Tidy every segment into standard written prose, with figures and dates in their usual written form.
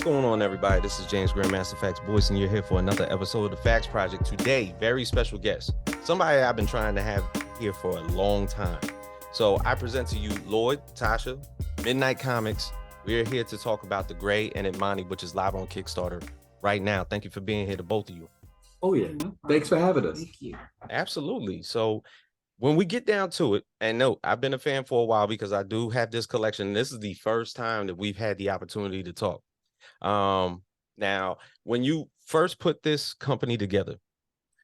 going on, everybody? This is James Grandmaster Facts Voice, and you're here for another episode of the Facts Project. Today, very special guest, somebody I've been trying to have here for a long time. So I present to you Lloyd, Tasha, Midnight Comics. We're here to talk about the Grey and Admani, which is live on Kickstarter right now. Thank you for being here, to both of you. Oh yeah, thanks for having us. Thank you. Absolutely. So when we get down to it, and no, I've been a fan for a while because I do have this collection. This is the first time that we've had the opportunity to talk. Now, when you first put this company together,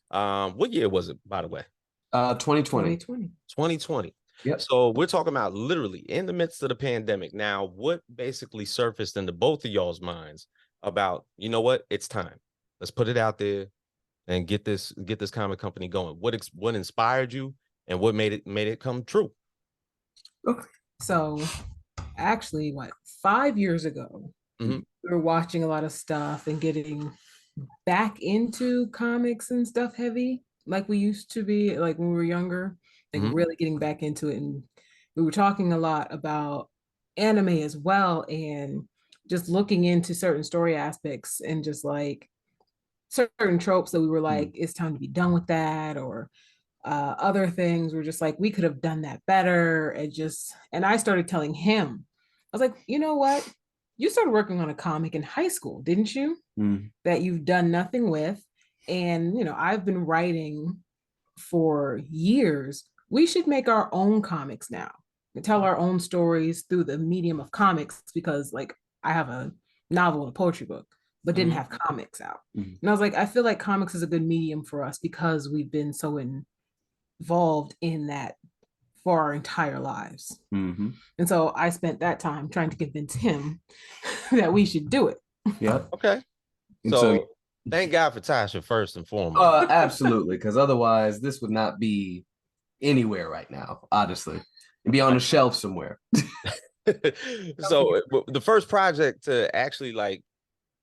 what year was it, by the way? 2020. 2020. Yep. So we're talking about literally in the midst of the pandemic. Now, what basically surfaced into both of y'all's minds about, you know what, it's time. Let's put it out there and get this comic company going. What inspired you and what made it come true? Okay. So actually, 5 years ago, Mm-hmm. we were watching a lot of stuff and getting back into comics and stuff heavy, like we used to be, like when we were younger, like Mhm. really getting back into it. And we were talking a lot about anime as well, and just looking into certain story aspects and just like certain tropes that we were like, it's time to be done with that, or other things were just like, we could have done that better. And I started telling him, I was like, you know what? You started working on a comic in high school, didn't you? That you've done nothing with. And, I've been writing for years. We should make our own comics now and tell our own stories through the medium of comics, because like I have a novel and a poetry book, but didn't have comics out. And I was like, I feel like comics is a good medium for us because we've been so involved in that for our entire lives. And so I spent that time trying to convince him that we should do it. Yeah. Okay. So thank God for Tasha first and foremost. Absolutely, because otherwise this would not be anywhere right now, honestly. It'd be on a shelf somewhere. So the first project to actually like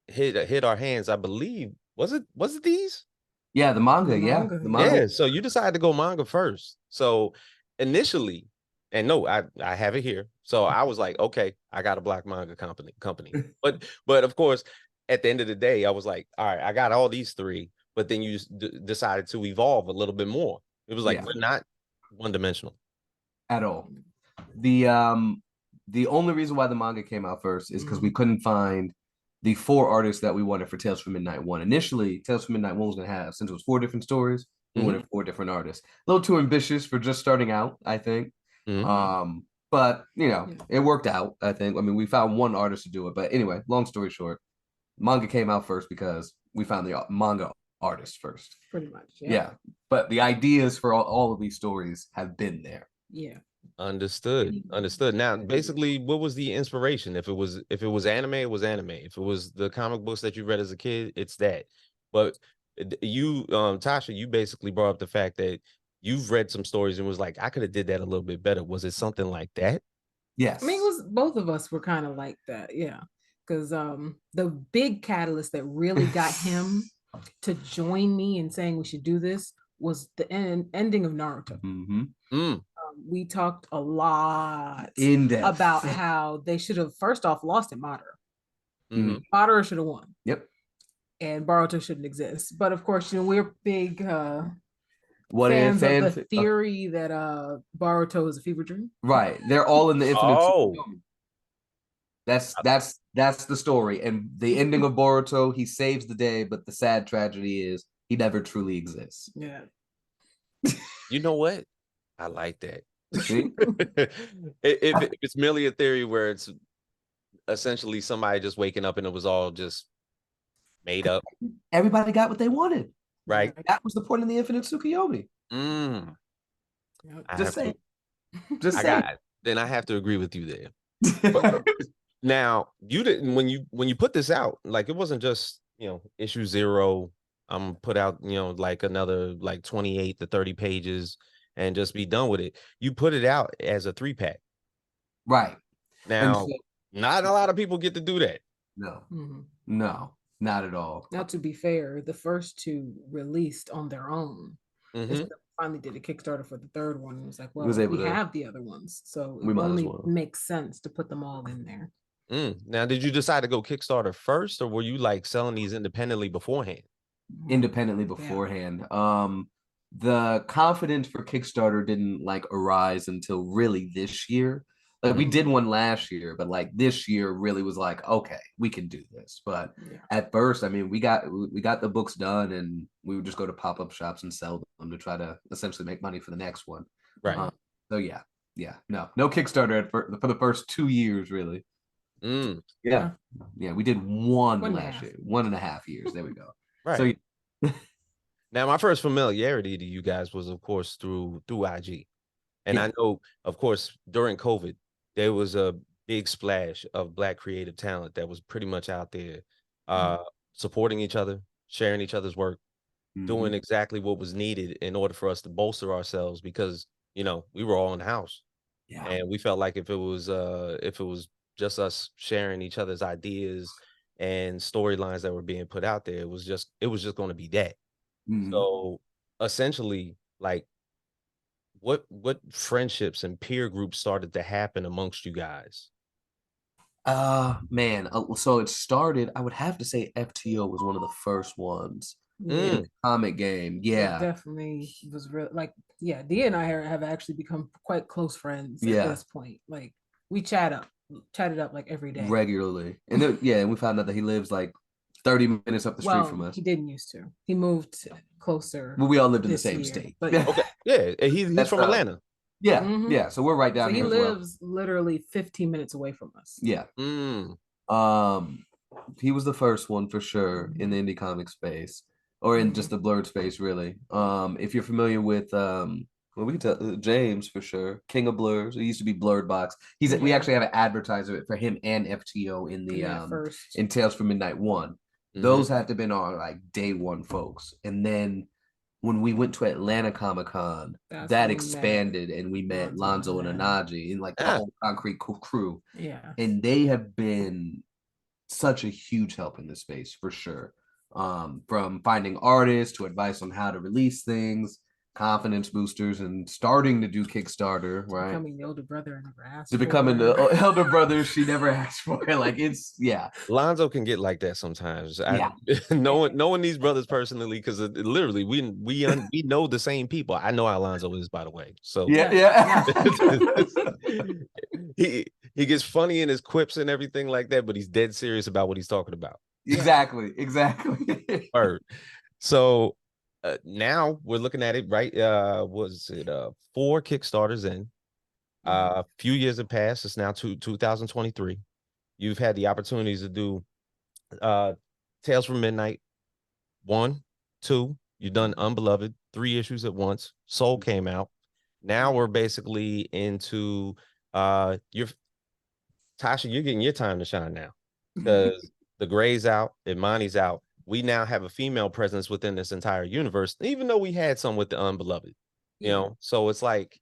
hit our hands, I believe, was it these? Yeah, the manga. The manga. Yeah, so you decided to go manga first. So initially, and no, I have it here. So I was like, okay, I got a black manga company. But of course, at the end of the day, I was like, all right, I got all these three, but then you decided to evolve a little bit more. It was like, we're not one-dimensional at all. The only reason why the manga came out first is because we couldn't find the 4 artists that we wanted for Tales from Midnight 1. Initially, Tales from Midnight 1 was going to have, since it was 4 different stories, we wanted 4 different artists. A little too ambitious for just starting out, I think. But, it worked out, I think. I mean, we found one artist to do it. But anyway, long story short, manga came out first because we found the manga artist first. Pretty much, yeah. But the ideas for all of these stories have been there. Yeah. Understood. Now, basically, what was the inspiration? If it was anime, it was anime. If it was the comic books that you read as a kid, it's that. But you, Tasha, you basically brought up the fact that you've read some stories and was like, I could have did that a little bit better. Was it something like that? Yes. I mean, it was, both of us were kind of like that, yeah. Because the big catalyst that really got him to join me in saying we should do this was the ending of Naruto. We talked a lot in depth about how they should have first off lost at Madara. Madara should have won. Yep. And Boruto shouldn't exist. But of course, we're big fans of the theory that Boruto is a fever dream. Right. They're all in the infinite. That's the story. And the ending of Boruto, he saves the day, but the sad tragedy is he never truly exists. Yeah. You know what? I like that. if it's merely a theory where it's essentially somebody just waking up and it was all just made up. Everybody got what they wanted. Right. That was the point of the infinite Tsukuyomi. Just saying. Then I have to agree with you there. Now, you didn't, when you put this out, like it wasn't just, issue 0, put out, like another like 28 to 30 pages and just be done with it. You put it out as a 3-pack. Right. Now, not a lot of people get to do that. No. No, not at all. Now, to be fair, the first 2 released on their own. Finally did a Kickstarter for the 3rd one. It was like, well, we have the other ones, so it only makes sense to put them all in there. Now, did you decide to go Kickstarter first, or were you like selling these independently beforehand? Independently beforehand. The confidence for Kickstarter didn't like arise until really this year. Like we did one last year, but like this year really was like, okay, we can do this. But at first, I mean, we got the books done, and we would just go to pop-up shops and sell them to try to essentially make money for the next one. Right. So no Kickstarter for the first 2 years really. Yeah, we did one last year, 1.5 years. There we go. Right. So now my first familiarity to you guys was, of course, through IG. And I know, of course, during COVID, there was a big splash of Black creative talent that was pretty much out there supporting each other, sharing each other's work, doing exactly what was needed in order for us to bolster ourselves, because, you know, we were all in the house. And we felt like if it was just us sharing each other's ideas and storylines that were being put out there, it was just going to be that. So essentially, like, what friendships and peer groups started to happen amongst you guys? Man, so it started, I would have to say FTO was one of the first ones. In the comic game. It definitely was real. Like, Dia and I have actually become quite close friends at this point. Like, we chatted up like every day, regularly. And then, we found out that he lives like 30 minutes up the street from us. He didn't used to. He moved closer. Well, we all lived in the same state. But okay, he's from Atlanta. So we're right down here. He lives literally 15 minutes away from us. He was the first one for sure in the indie comic space, or in just the blurred space, really. If you're familiar with we can tell James for sure, King of Blurs. It used to be Blurred Box. We actually have an advertiser for him and FTO in the in Tales from Midnight 1. Those had to have been our like day one folks. And then when we went to Atlanta Comic-Con, that expanded, and we met Lonzo and Anaji and like the whole Concrete crew. And they have been such a huge help in this space for sure. From finding artists to advice on how to release things, confidence boosters, and starting to do Kickstarter, right? Becoming the older brother I never asked for. Becoming the elder brother she never asked for. Like, it's Lonzo can get like that sometimes. Knowing these brothers personally, because literally we know the same people. I know how Lonzo is, by the way. So he gets funny in his quips and everything like that, but he's dead serious about what he's talking about. Exactly. Word. So now we're looking at it, right? Was it 4 Kickstarters in? A few years have passed. It's now 2023. You've had the opportunities to do Tales from Midnight 1, 2. You've done Unbeloved, 3 issues at once. Soul came out. Now we're basically into Tasha, you're getting your time to shine now, because the Grey's out, Admani's out. We now have a female presence within this entire universe, even though we had some with the Unbeloved, you know. So it's like,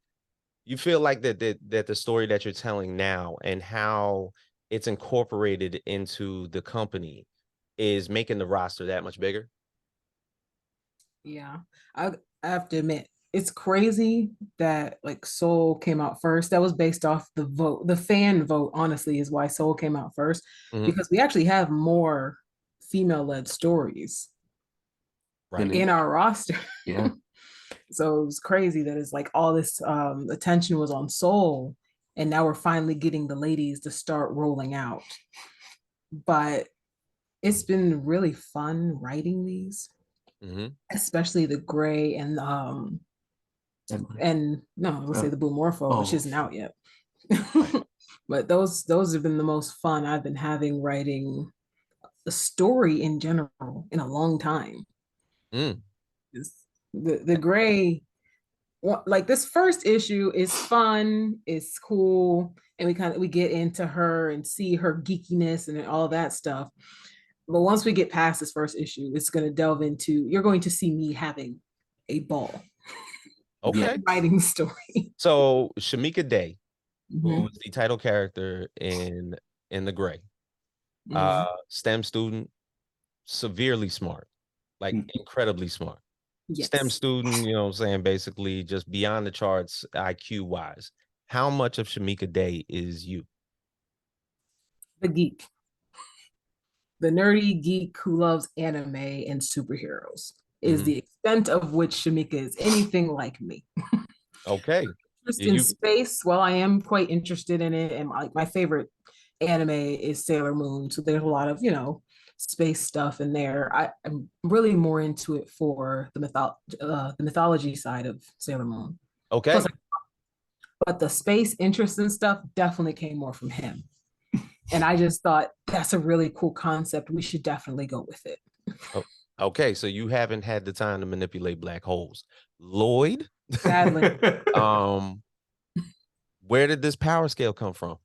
you feel like that the story that you're telling now and how it's incorporated into the company is making the roster that much bigger. I have to admit, it's crazy that like Soul came out first. That was based off the vote. The fan vote, honestly, is why Soul came out first, because we actually have more female-led stories in our roster. So it was crazy that it's like all this attention was on Soul, and now we're finally getting the ladies to start rolling out. But it's been really fun writing these, especially the Grey and the Blue Morpho, which isn't out yet. But those have been the most fun I've been having writing a story in general in a long time. The Grey, like, this first issue is fun, it's cool, and we get into her and see her geekiness and all that stuff. But once we get past this first issue, it's going to delve into, you're going to see me having a ball. Writing the story. So Shameka Day, who is the title character in the Grey, STEM student, severely smart, like incredibly smart. STEM student, you know what I'm saying, basically just beyond the charts IQ wise. How much of Shameka Day is you? The geek. The nerdy geek who loves anime and superheroes is the extent of which Shameka is anything like me. Okay. Just in space, well, I am quite interested in it, and like my favorite anime is Sailor Moon, so there's a lot of space stuff in there. I'm really more into it for the mythology side of Sailor Moon. Okay. Plus, but the space interest and stuff definitely came more from him. And I just thought that's a really cool concept. We should definitely go with it. Oh, okay, so you haven't had the time to manipulate black holes. Lloyd? Sadly. Where did this power scale come from?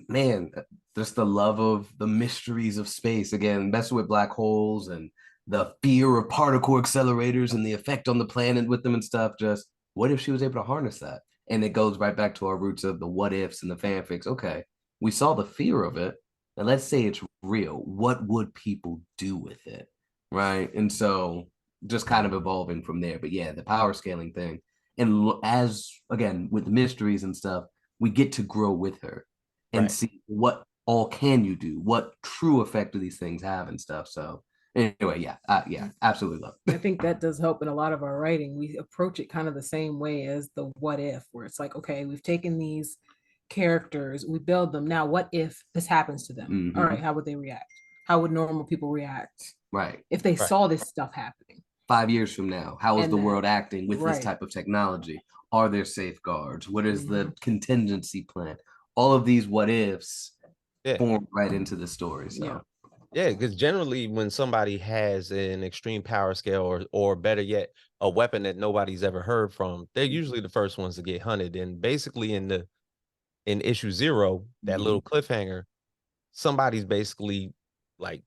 Man, just the love of the mysteries of space. Again, messing with black holes and the fear of particle accelerators and the effect on the planet with them and stuff. Just what if she was able to harness that? And it goes right back to our roots of the what ifs and the fanfics. Okay, we saw the fear of it. And let's say it's real. What would people do with it? Right. And so just kind of evolving from there. But yeah, the power scaling thing. And as again, with the mysteries and stuff, we get to grow with her and see what all can you do, what true effect do these things have and stuff. So anyway, yeah, absolutely love it. I think that does help in a lot of our writing. We approach it kind of the same way as the what if, where it's like, okay, we've taken these characters, we build them. Now, what if this happens to them? All right, how would they react? How would normal people react? Right. If they saw this stuff happening. 5 years from now, how is the world acting with this type of technology? Are there safeguards? What is the contingency plan? All of these what ifs form right into the story. So yeah, because generally when somebody has an extreme power scale or better yet, a weapon that nobody's ever heard from, they're usually the first ones to get hunted. And basically in issue 0, that little cliffhanger, somebody's basically like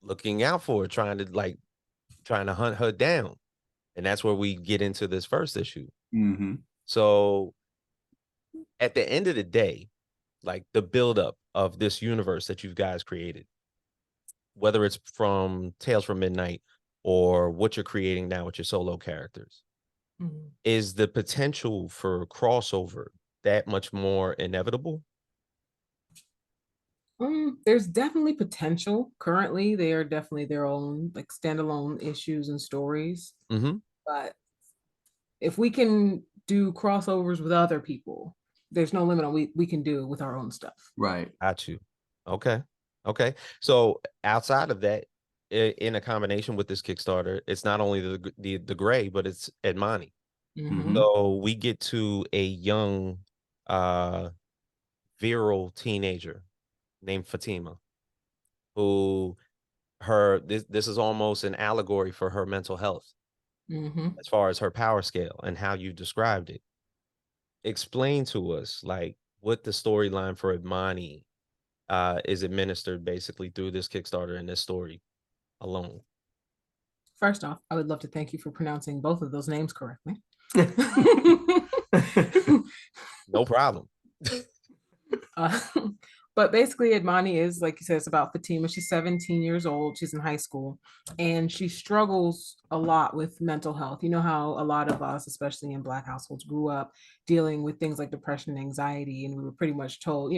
looking out for her, trying to hunt her down. And that's where we get into this first issue. So at the end of the day, like the buildup of this universe that you guys created, whether it's from Tales from Midnight or what you're creating now with your solo characters, is the potential for crossover that much more inevitable? There's definitely potential. Currently, they are definitely their own like standalone issues and stories. But if we can do crossovers with other people, there's no limit on we can do with our own stuff. Right. Got you. Okay. So outside of that, in a combination with this Kickstarter, it's not only the Grey, but it's Admani. So we get to a young, virile teenager named Fatima, who this is almost an allegory for her mental health, as far as her power scale and how you described it. Explain to us like what the storyline for Admani is administered basically through this Kickstarter and this story alone. First off, I would love to thank you for pronouncing both of those names correctly. No problem. But basically, Admani is, like you said, it's about Fatima. She's 17 years old. She's in high school, and she struggles a lot with mental health. You know how a lot of us, especially in Black households, grew up dealing with things like depression and anxiety, and we were pretty much told,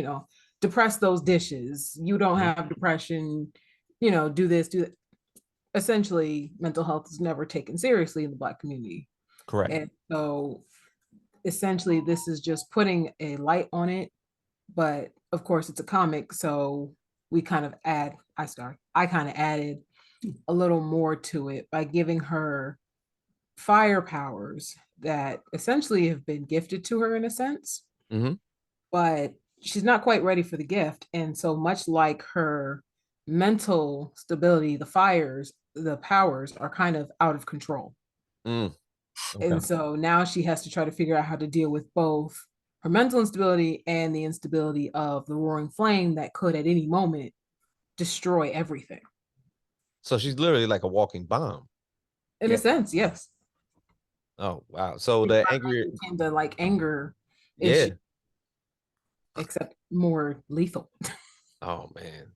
depress those dishes. You don't have depression, do this, do that. Essentially, mental health is never taken seriously in the Black community. Correct. And so essentially, this is just putting a light on it. But of course, it's a comic, so we kind of I kind of added a little more to it by giving her fire powers that essentially have been gifted to her in a sense. But she's not quite ready for the gift. And so much like her mental stability, the powers are kind of out of control. Okay. And so now she has to try to figure out how to deal with both her mental instability and the instability of the roaring flame that could at any moment destroy everything. So she's literally like a walking bomb. In a sense, yes. Oh, wow. So the angry into like anger issue, except more lethal. Oh man.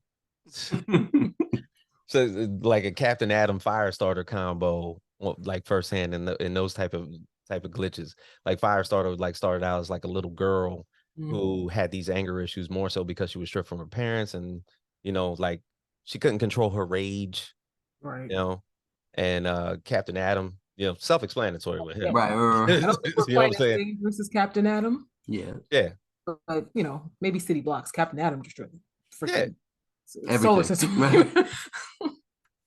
So like a Captain Atom Firestarter combo, like firsthand in those type of glitches. Like Firestarter like started out as like a little girl who had these anger issues more so because she was stripped from her parents, and like she couldn't control her rage, Right. And Captain Adam, self-explanatory with him. Right. I don't think we're You know what I'm quite as saying? dangerous as Captain Adam. Yeah. Yeah. But maybe city blocks. Captain Adam destroyed the freaking solar Everything. system.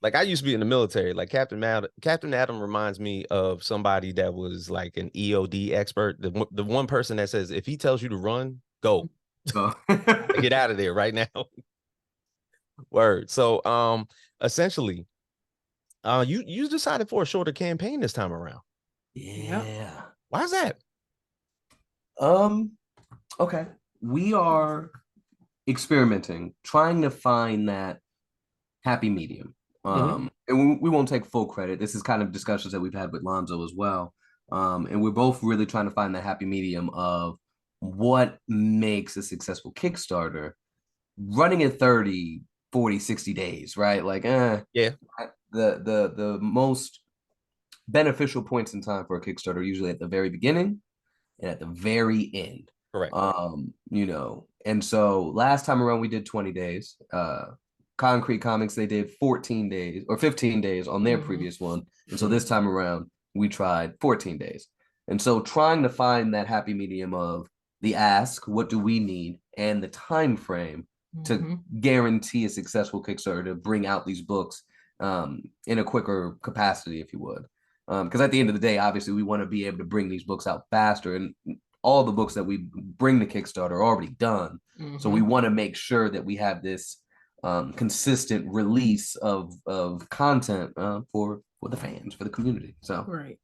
Like I used to be in the military. Like Captain Adam reminds me of somebody that was like an EOD expert. The one person that says if he tells you to run, go. Oh. Get out of there right now. Word. So essentially, you decided for a shorter campaign this time around. Yeah. Why is that? Okay. We are experimenting, trying to find that happy medium. And we won't take full credit. This is kind of discussions that we've had with Lonzo as well. And we're both really trying to find that happy medium of what makes a successful Kickstarter running at 30, 40, 60 days, right? Like, yeah. The most beneficial points in time for a Kickstarter are usually at the very beginning and at the very end. Correct. And so last time around we did 20 days. Concrete Comics, they did 14 days or 15 days on their previous one. And so this time around we tried 14 days. And so trying to find that happy medium of the ask, what do we need, and the time frame to guarantee a successful Kickstarter to bring out these books in a quicker capacity, if you would. Because at the end of the day, obviously, we want to be able to bring these books out faster. And all the books that we bring to Kickstarter are already done. So we want to make sure that we have this consistent release of content for the fans, for the community. So right.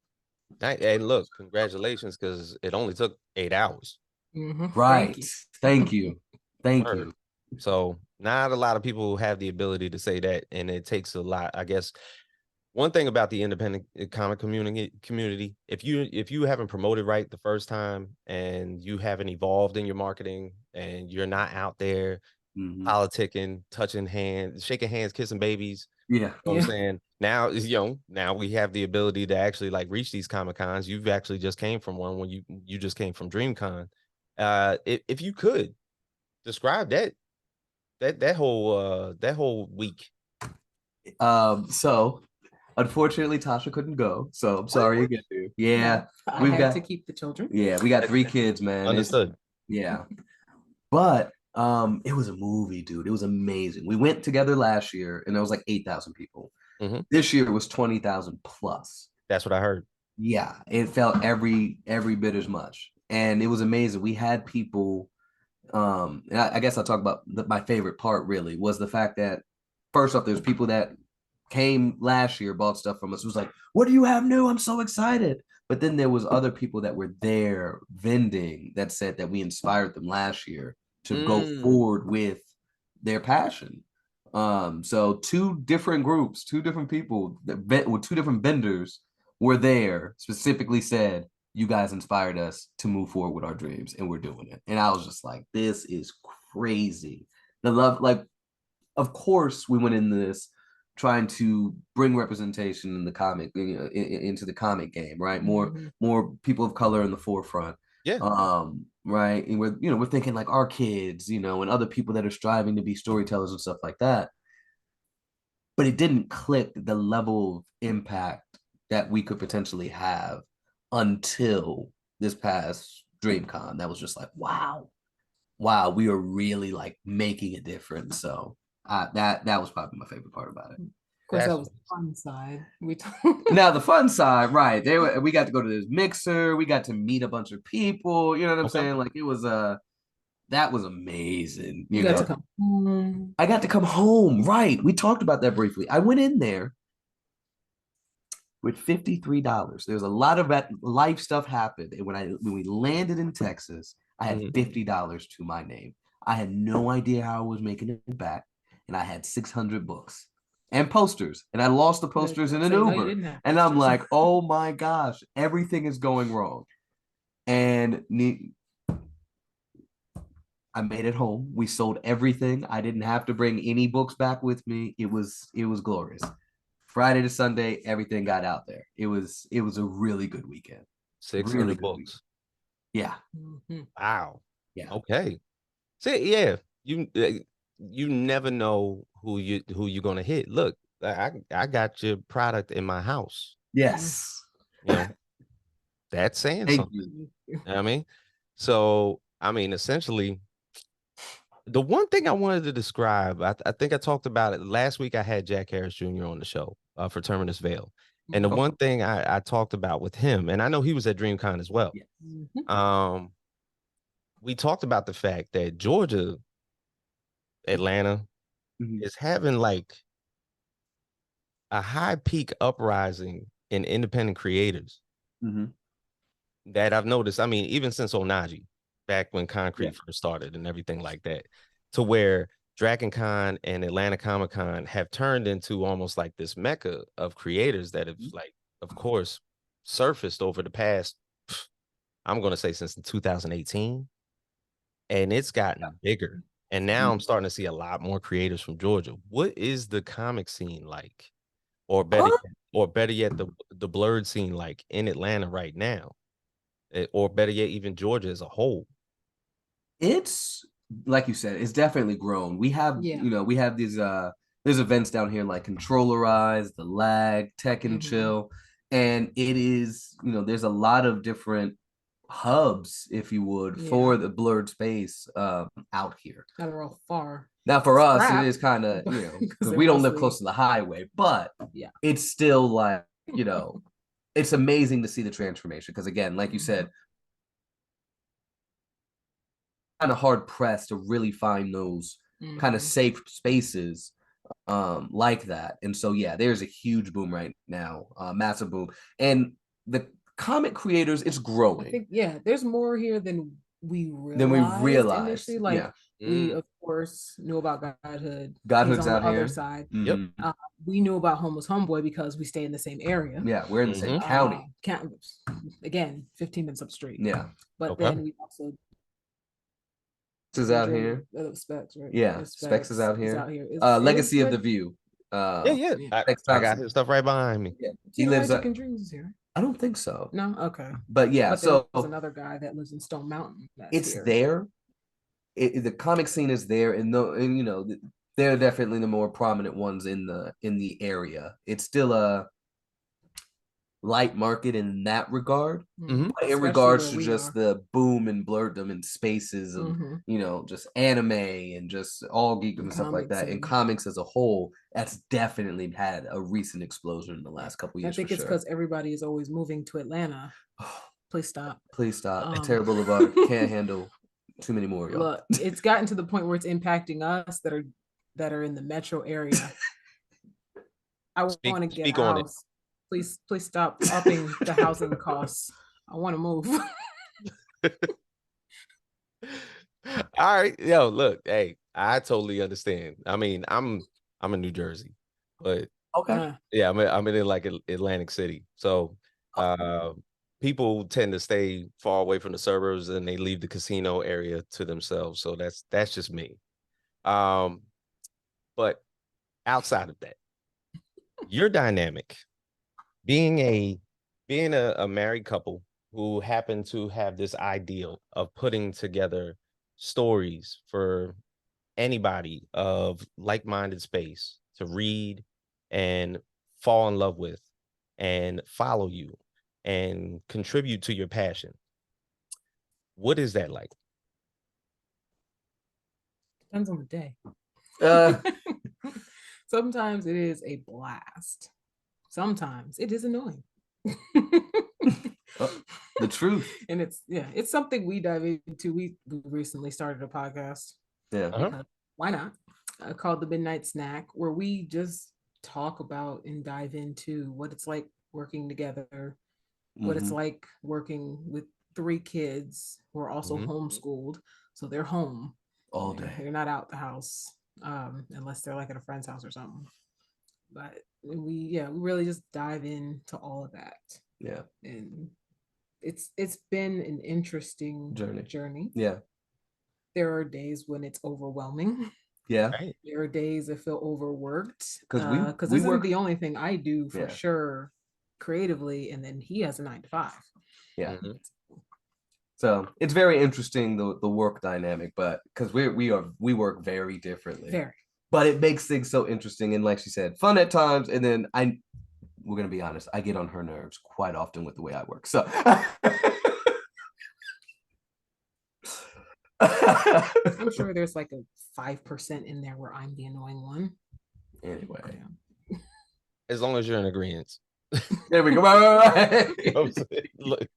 And look, congratulations, because it only took 8 hours. Right. Thank you. Thank you. So not a lot of people have the ability to say that, and it takes a lot. I guess one thing about the independent comic community, if you haven't promoted right the first time and you haven't evolved in your marketing and you're not out there politicking, touching hands, shaking hands, kissing babies. Yeah. You know what I'm saying? Now now we have the ability to actually like reach these Comic Cons. You've actually just came from one when you just came from DreamCon. If you could describe that whole week. So unfortunately Tasha couldn't go. So I'm sorry again, dude. Yeah. I had to keep the children. Yeah, we got 3 kids, man. Understood. Yeah. But it was a movie, dude. It was amazing. We went together last year and there was like 8,000 people. This year it was 20,000 plus. That's what I heard. Yeah, it felt every bit as much. And it was amazing. We had people, and I guess I'll talk about my favorite part really was the fact that first off, there's people that came last year, bought stuff from us. It was like, what do you have new? I'm so excited. But then there was other people that were there vending that said that we inspired them last year to go forward with their passion. So 2 different groups, 2 different people with 2 different vendors were there, specifically said, you guys inspired us to move forward with our dreams and we're doing it. And I was just like, this is crazy. The love, like, of course we went into this trying to bring representation in the comic, into the comic game, right? More people of color in the forefront. Yeah. Right. And we're thinking like our kids, and other people that are striving to be storytellers and stuff like that. But it didn't click the level of impact that we could potentially have until this past DreamCon. That was just like, wow, we are really like making a difference. So that was probably my favorite part about it. Of course, that was the fun side. Now the fun side, right? We got to go to this mixer. We got to meet a bunch of people. You know what I'm saying? Like it was that was amazing. You got to come home. I got to come home. Right? We talked about that briefly. I went in there with $53. There was a lot of that life stuff happened, and when we landed in Texas, I had $50 to my name. I had no idea how I was making it back, and I had 600 books. And posters, and I lost the posters in an Uber. And I'm like, oh my gosh, everything is going wrong. And I made it home. We sold everything. I didn't have to bring any books back with me. It was glorious. Friday to Sunday, everything got out there. It was a really good weekend. 600 books. Yeah. Wow. Yeah. Okay. See, yeah, you never know who you're gonna hit. Look, I got your product in my house. Yes. You know, that's saying Thank something. you. You know what I mean? So, I mean, essentially, the one thing I wanted to describe, I think I talked about it last week. I had Jack Harris Jr. on the show for Terminus Vale. And the one thing I talked about with him, and I know he was at DreamCon as well. Mhm. We talked about the fact that Georgia, Atlanta, is having like a high peak uprising in independent creators that I've noticed. I mean, even since Onaji, back when Concrete first started and everything like that, to where Dragon Con and Atlanta Comic Con have turned into almost like this mecca of creators that have, like, of course, surfaced over the past, I'm going to say since 2018. And it's gotten bigger. And now I'm starting to see a lot more creators from Georgia. What is the comic scene like? Or better yet, the blurred scene like in Atlanta right now? Or better yet, even Georgia as a whole? It's like you said, it's definitely grown. We have, we have these there's events down here like Controllerize, The Lag, Tech and Chill. And it is, there's a lot of different hubs, if you would, for the blurred space out here. Now they're all far. Now for us, it is kind of, because we don't live close to the highway, but it's still like, it's amazing to see the transformation. Because again, like you said, kind of hard pressed to really find those kind of safe spaces like that. And so there's a huge boom right now, massive boom. And the comic creators, it's growing. I think, there's more here than we realized initially. Like we of course knew about Godhood. Godhood's He's on out the here. other side. Yep. We knew about Homeless Homeboy because we stay in the same area. Yeah, we're in the same county. Again, 15 minutes up street. Yeah. But then we also is out here. Specs, right? Yeah, Specs is out here. Legacy of the View. I got his stuff right behind me. Yeah. He lives Magic and Dreams is here. I don't think so. No, okay. But so there's another guy that lives in Stone Mountain. It's here. There. The comic scene is there, and they're definitely the more prominent ones in the area. It's still a light market in that regard, but in regards to just the boom and blurredom and spaces and just anime and just all geekdom and stuff like that, and comics as a whole, that's definitely had a recent explosion in the last couple years. I think it's because everybody is always moving to Atlanta. Please stop. Terror Boulevard can't handle too many more, y'all. Look, it's gotten to the point where it's impacting us that are in the metro area. I want to get a house. Please stop upping the housing costs. I want to move. All right, yo, look, hey, I totally understand. I mean, I'm in New Jersey, but I'm in like Atlantic City, so people tend to stay far away from the suburbs and they leave the casino area to themselves. So that's just me. But outside of that, your dynamic, being a married couple who happen to have this ideal of putting together stories for anybody of like-minded space to read and fall in love with and follow you and contribute to your passion. What is that like? Depends on the day. Sometimes it is a blast. Sometimes it is annoying. The truth. And it's something we dive into. We recently started a podcast. Yeah. Why not? Called The Midnight Snack, where we just talk about and dive into what it's like working together, what it's like working with 3 kids who are also homeschooled. So they're home all day. They're not out the house, unless they're like at a friend's house or something. But we really just dive into all of that. Yeah. And it's been an interesting journey. Yeah. There are days when it's overwhelming. Yeah. Right. There are days that feel overworked. Because this isn't the only thing I do for sure creatively, and then he has a 9 to 5. Yeah. So it's very interesting the work dynamic, but because we work very differently. Very. But it makes things so interesting and, like she said, fun at times. And then we're gonna be honest, I get on her nerves quite often with the way I work. So I'm sure there's like a 5% in there where I'm the annoying one. Anyway, as long as you're in agreement. There we go. Right. Look,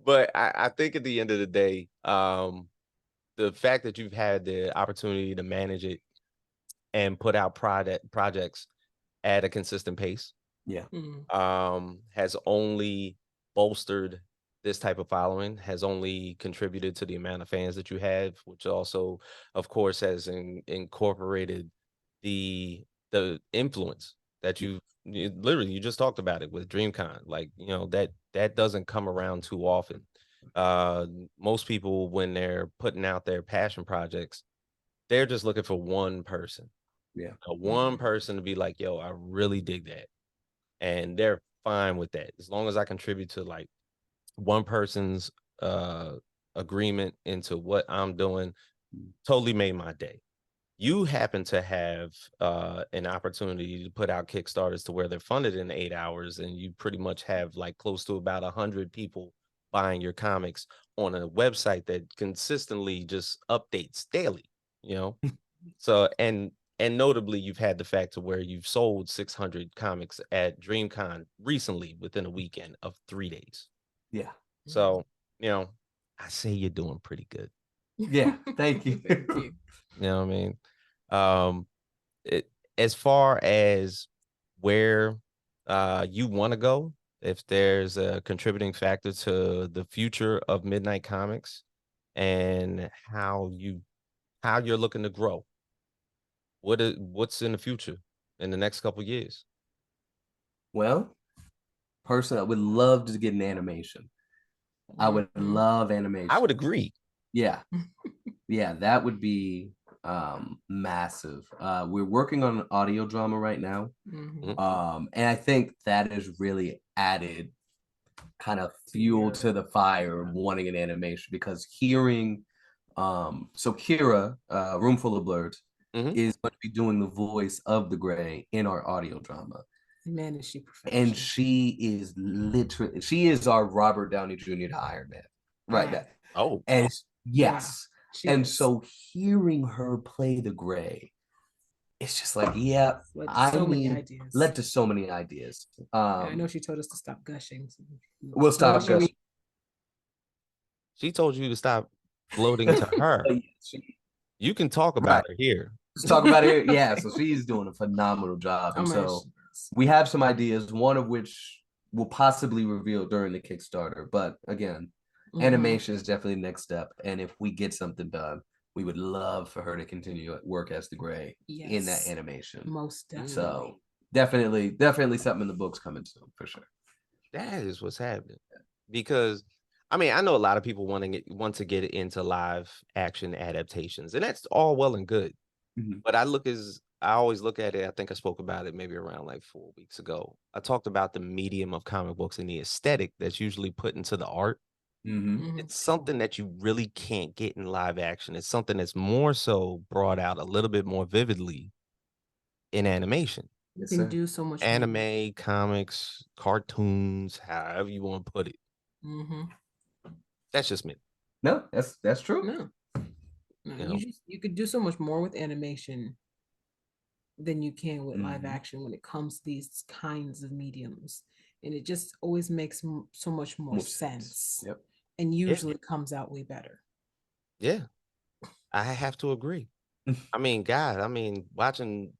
but I think at the end of the day, the fact that you've had the opportunity to manage it and put out projects at a consistent pace, has only bolstered this type of following, has only contributed to the amount of fans that you have, which also, of course, has incorporated the influence that you literally, you just talked about it with DreamCon. Like, that doesn't come around too often. Most people, when they're putting out their passion projects, they're just looking for one person. Yeah. One person to be like, yo, I really dig that. And they're fine with that. As long as I contribute to like one person's agreement into what I'm doing, totally made my day. You happen to have an opportunity to put out Kickstarters to where they're funded in 8 hours, and you pretty much have like close to about 100 people buying your comics on a website that consistently just updates daily, So, and notably, you've had the fact to where you've sold 600 comics at DreamCon recently within a weekend of 3 days. Yeah. So, I say you're doing pretty good. Yeah. Thank you. Thank you. You know what I mean? As far as where you want to go, if there's a contributing factor to the future of Midnight Comics and how you're looking to grow, what's in the future in the next couple of years? Well, personally, I would love to get an animation. I would love animation. I would agree. Yeah. Yeah, that would be massive. We're working on an audio drama right now. And I think that has really added kind of fuel to the fire of wanting an animation, because hearing so Kira, Roomful of Blurs, is going to be doing the voice of the Grey in our audio drama. Man, is she perfection. And she is our Robert Downey Jr. to Iron Man. Right. Yeah. Oh. And yes. Yeah, and so hearing her play the Grey, it's just like, yeah, led to so many ideas. I know she told us to stop gushing. So we'll stop gushing. She told you to stop gloating to her. You can talk about her here. Let's talk about it here. Yeah, so she's doing a phenomenal job. And so we have some ideas, one of which will possibly reveal during the Kickstarter. But again, animation is definitely the next step. And if we get something done, we would love for her to continue at work as the Grey in that animation. Most definitely. So definitely something in the books coming soon for sure. That is what's happening. Because I mean, I know a lot of people want to get into live action adaptations, and that's all well and good. But I always look at it. I think I spoke about it maybe around like 4 weeks ago. I talked about the medium of comic books and the aesthetic that's usually put into the art. It's something that you really can't get in live action. It's something that's more so brought out a little bit more vividly in animation. You can do so much anime, comics, cartoons, however you want to put it. That's just me. No, that's true. No, you could do so much more with animation than you can with live action when it comes to these kinds of mediums, and it just always makes so much more sense. Yep. And usually comes out way better. Yeah, I have to agree. I mean, God, watching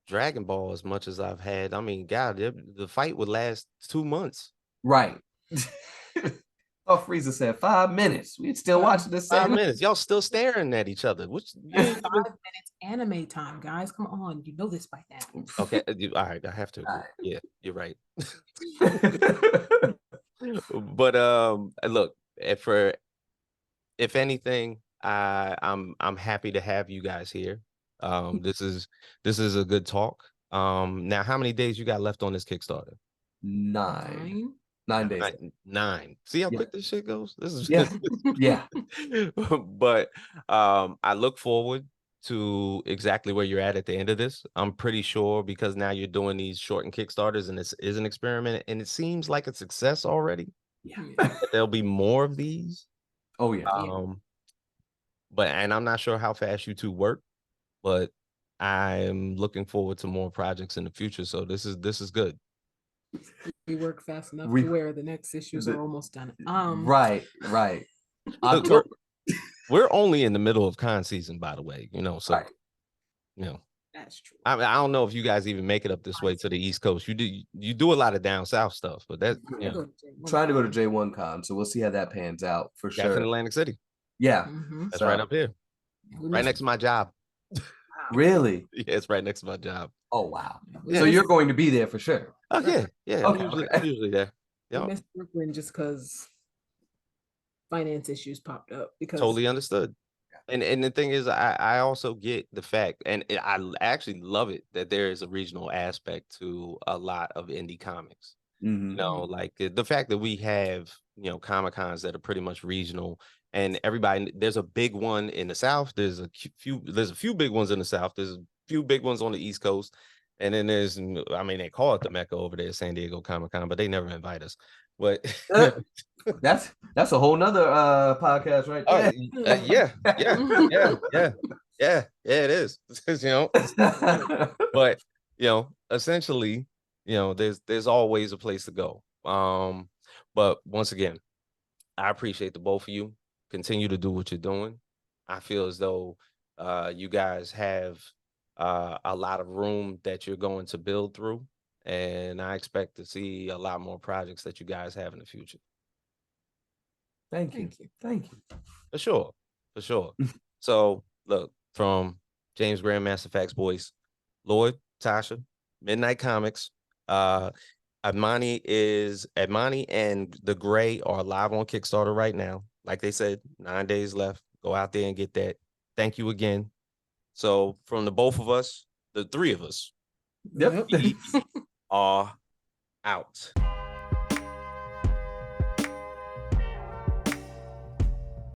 Dragon Ball as much as I've had, I mean, God, the fight would last 2 months. Right. Oh, Frieza said 5 minutes. We're still watching the same 5 minutes. Y'all still staring at each other. 5 minutes anime time, guys. Come on. You know this by now. Okay. All right. I have to agree. Yeah, you're right. But look, if anything, I'm happy to have you guys here. This is a good talk. Now, how many days you got left on this Kickstarter? 9. 9 days. Nine. See how Yeah. quick this shit goes? This is Yeah. Yeah. But I look forward to exactly where you're at the end of this. I'm pretty sure because now you're doing these shortened Kickstarters and this is an experiment and it seems like a success already. Yeah. That there'll be more of these. Oh yeah. But and I'm not sure how fast you two work, but I'm looking forward to more projects in the future. So this is good. We work fast enough to where the next issues are almost done. Right. Look, we're only in the middle of con season, by the way. So right. That's true. I don't know if you guys even make it up this way to the East Coast. You do a lot of down south stuff, but that's trying to go to J1 Con, so we'll see how that pans out for sure. That's in Atlantic City. Yeah, that's right up here, right next to my job. Really? Yeah, it's right next to my job. Oh wow! So you're going to be there for sure? Oh yeah. Okay. I'm usually there. We missed Brooklyn just because finance issues popped up. Because totally understood. And the thing is, I also get the fact, and I actually love it that there is a regional aspect to a lot of indie comics. Like the fact that we have Comic-Cons that are pretty much regional, and everybody. There's a big one in the South. There's a few big ones in the South. There's a few big ones on the East Coast, and then there's, I mean, they call it the Mecca over there, San Diego Comic-Con, but they never invite us. But that's a whole nother podcast right there. Yeah, it is. But essentially, there's always a place to go. But once again, I appreciate the both of you. Continue to do what you're doing. I feel as though you guys have a lot of room that you're going to build through. And I expect to see a lot more projects that you guys have in the future. Thank you. For sure. So, look, from James Grandmaster Facts Boys, Lloyd, Tasha, Midnight Comics, Admani and the Grey are live on Kickstarter right now. Like they said, 9 days left. Go out there and get that. Thank you again. So, from the both of us, the three of us, yep. we are out.